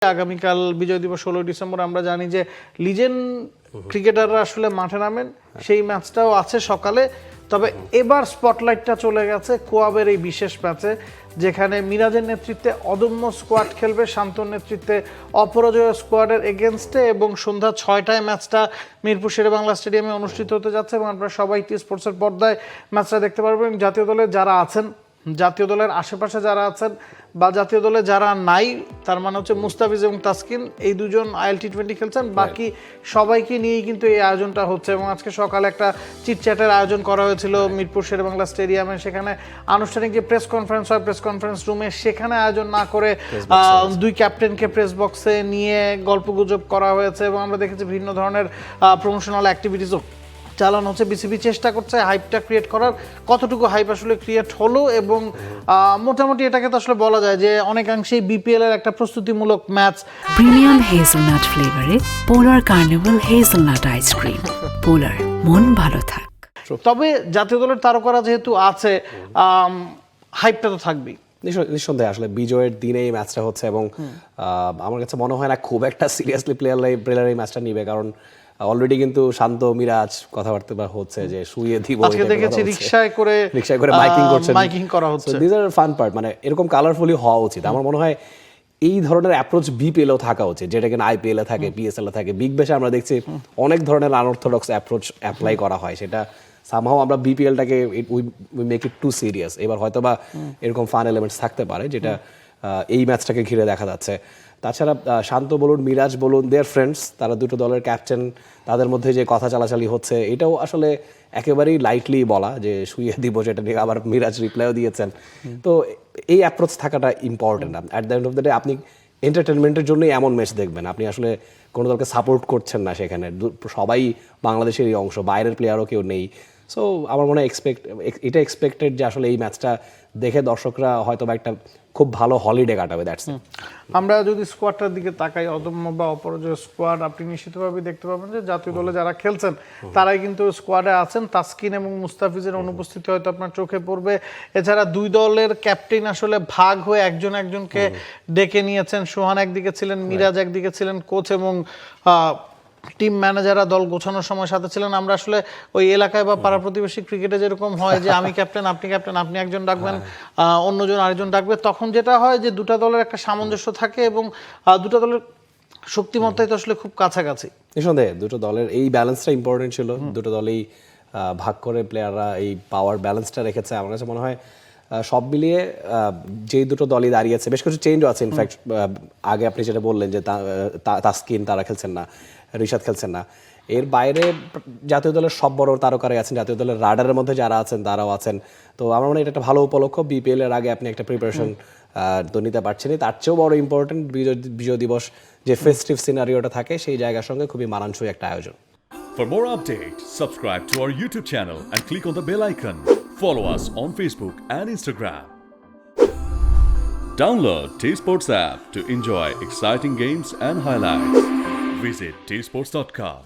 আগামীকাল বিজয় দিবস 16 ডিসেম্বর আমরা জানি যে লিজেন্ড ক্রিকেটাররা আসলে মাঠে নামেন, সেই ম্যাচটাও আছে সকালে। তবে এবার স্পটলাইটটা চলে গেছে কোয়াবের এই বিশেষ ম্যাচে, যেখানে মিরাজের নেতৃত্বে অদম্য স্কোয়াড খেলবে, শান্তর নেতৃত্বে অপরাজয় স্কোয়াডের এগেনস্টে, এবং সন্ধ্যা 6টায় ম্যাচটা মিরপুর শেরেবাংলা স্টেডিয়ামে অনুষ্ঠিত হতে যাচ্ছে এবং আপনারা সবাই টি স্পোর্টসের পর্দায় ম্যাচটা দেখতে পারবেন। জাতীয় দলে যারা আছেন, জাতীয় দলের আশেপাশে যারা আছেন বা জাতীয় দলে যারা নাই, তার মানে হচ্ছে মুস্তাফিজ এবং তাসকিন, এই দুজন ILT20 খেলছেন, বাকি সবাইকে নিয়েই কিন্তু এই আয়োজনটা হচ্ছে। এবং আজকে সকালে একটা চিটচ্যাটের আয়োজন করা হয়েছিল মিরপুর শেরেবাংলা স্টেডিয়ামে, সেখানে আনুষ্ঠানিক যে প্রেস কনফারেন্স হয় প্রেস কনফারেন্স রুমে, সেখানে আয়োজন না করে দুই ক্যাপ্টেনকে প্রেস বক্সে নিয়ে গল্পগুজব করা হয়েছে এবং আমরা দেখেছি বিভিন্ন ধরনের প্রমোশনাল অ্যাক্টিভিটিসও চালানো হচ্ছে। বিসিবি চেষ্টা করছে হাইপটা ক্রিয়েট করার, কতটুকু হাইপ আসলে ক্রিয়েট হলো, এবং মোটামুটি এটাকে তো আসলে বলা যায় যে অনেকাংশেই বিপিএল এর একটা প্রস্তুতিমূলক ম্যাচ। প্রিমিয়াম হেজেলনাট ফ্লেভারে পোলার কার্নিভাল হেজেলনাট আইসক্রিম। পোলার, মন ভালো থাক। তবে জাতীয় দলের তারকারা যেহেতু আছে, হাইপটা তো থাকবেই। নিঃসন্দেহে আসলে বিজয়ের দিনে এই ম্যাচটা হচ্ছে এবং আমার কাছে মনে হয় না খুব একটা সিরিয়াসলি প্লেয়ার এই ম্যাচটা নিবে, কারণ অলরেডি কিন্তু শান্ত মিরাজ কথাবার্তা হচ্ছে যে শুয়ে দিব। আজকে দেখেছি রিকশায় করে মাইকিং করা হচ্ছে। দিস আর ফান পার্ট, মানে এরকম কালারফুলি হওয়া উচিত। আমার মনে হয় এই ধরনের অ্যাপ্রোচ বিপিএলও থাকা উচিত, যেটা কিনা IPL এ থাকে, PSL এ থাকে। বিগ ব্যাশে আমরা দেখছি অনেক ধরনের আনঅর্থোডক্স অ্যাপ্রোচ অ্যাপ্লাই করা হয়, সেটা সামহাও আমরা বিপিএলটাকে we make it too serious. এবার হয়তো বা এরকম ফান এলিমেন্টস থাকতে পারে, যেটা এই ম্যাচটাকে ঘিরে দেখা যাচ্ছে। তাছাড়া শান্ত বলুন, মিরাজ বলুন, দেয়ার ফ্রেন্ডস, তারা দুটো দলের ক্যাপ্টেন, তাদের মধ্যে যে কথা চালাচালি হচ্ছে, এটাও আসলে একেবারেই লাইটলি বলা যে শুয়ে দিব, যেটা নিয়ে আবার মিরাজ রিপ্লাইও দিয়েছেন। তো এই অ্যাপ্রোচ থাকাটা important. At the end of the day আপনি এন্টারটেনমেন্টের জন্যই এমন ম্যাচ দেখবেন, আপনি আসলে কোনো দলকে সাপোর্ট করছেন না। সেখানে সবাই বাংলাদেশেরই অংশ, বাইরের প্লেয়ারও কেউ নেই। সো আমার মনে হয় এটা এক্সপেক্টেড যে আসলে এই ম্যাচটা দেখে দর্শকরা হয়তো বা একটা খুব ভালো হলিডে কাটাবে। That's it. আমরা যদি স্কোয়াডটার দিকে তাকাই, অদম্য বা অপরাজয় স্কোয়াড, আপনি নিশ্চিতভাবে দেখতে পাবেন যে জাতীয় দলে যারা খেলছেন তারাই কিন্তু স্কোয়াডে আছেন। তাসকিন এবং মুস্তাফিজের অনুপস্থিতি হয়তো আপনার চোখে পড়বে। এছাড়া দুই দলের ক্যাপ্টেন আসলে ভাগ হয়ে একজন একজনকে ডেকে নিয়েছেন। সোহান একদিকে ছিলেন, মিরাজ একদিকে ছিলেন, কোচ এবং টিম ম্যানেজাররা দল গোছানোর সময় সাথে ছিলেন। আমরা আসলে ওই এলাকায় বা পাড়া প্রতিবেশী ক্রিকেটে যেরকম হয় যে আমি ক্যাপ্টেন, আপনি একজন ডাকবেন, অন্যজন আরেকজন ডাকবে, তখন যেটা হয় যে দুটা দলের একটা সামঞ্জস্য থাকে এবং দুটো দলের শক্তিমত্তাই তো আসলে খুব কাছাকাছি। নিঃসন্দেহে দুটো দলের এই ব্যালেন্সটা ইম্পর্টেন্ট ছিল। দুটো দলেই ভাগ করে প্লেয়াররা এই পাওয়ার ব্যালেন্সটা রেখেছে। আমার কাছে মনে হয় সব মিলিয়ে যেই দুটো দলই দাঁড়িয়েছে, বেশ কিছু চেঞ্জও আছে। ইনফ্যাক্ট আগে আপনি যেটা বললেন যে তাসকিন তারা খেলছেন না, রিশাদ খেলছেন না, এর বাইরে জাতীয় দলের সব বড় তারকারাই আছেন। জাতীয় দলের রাডারের মধ্যে যারা আছেন তারাও আছেন। তো আমার মনে হয় এটা একটা ভালো উপলক্ষ। বিপিএল এর আগে আপনি একটা প্রিপারেশন তো নিতে পারছেনই। তার চেয়েও বড় ইম্পর্টেন্ট বিজয় দিবস যে ফেস্টিভ সিনারিওটা থাকে, সেই জায়গার সঙ্গে খুবই মানানসই একটা আয়োজন। For more updates, subscribe to our YouTube channel and click on the bell icon. Follow us on Facebook and Instagram. Download T Sports app to enjoy exciting games and highlights. Visit tsports.com.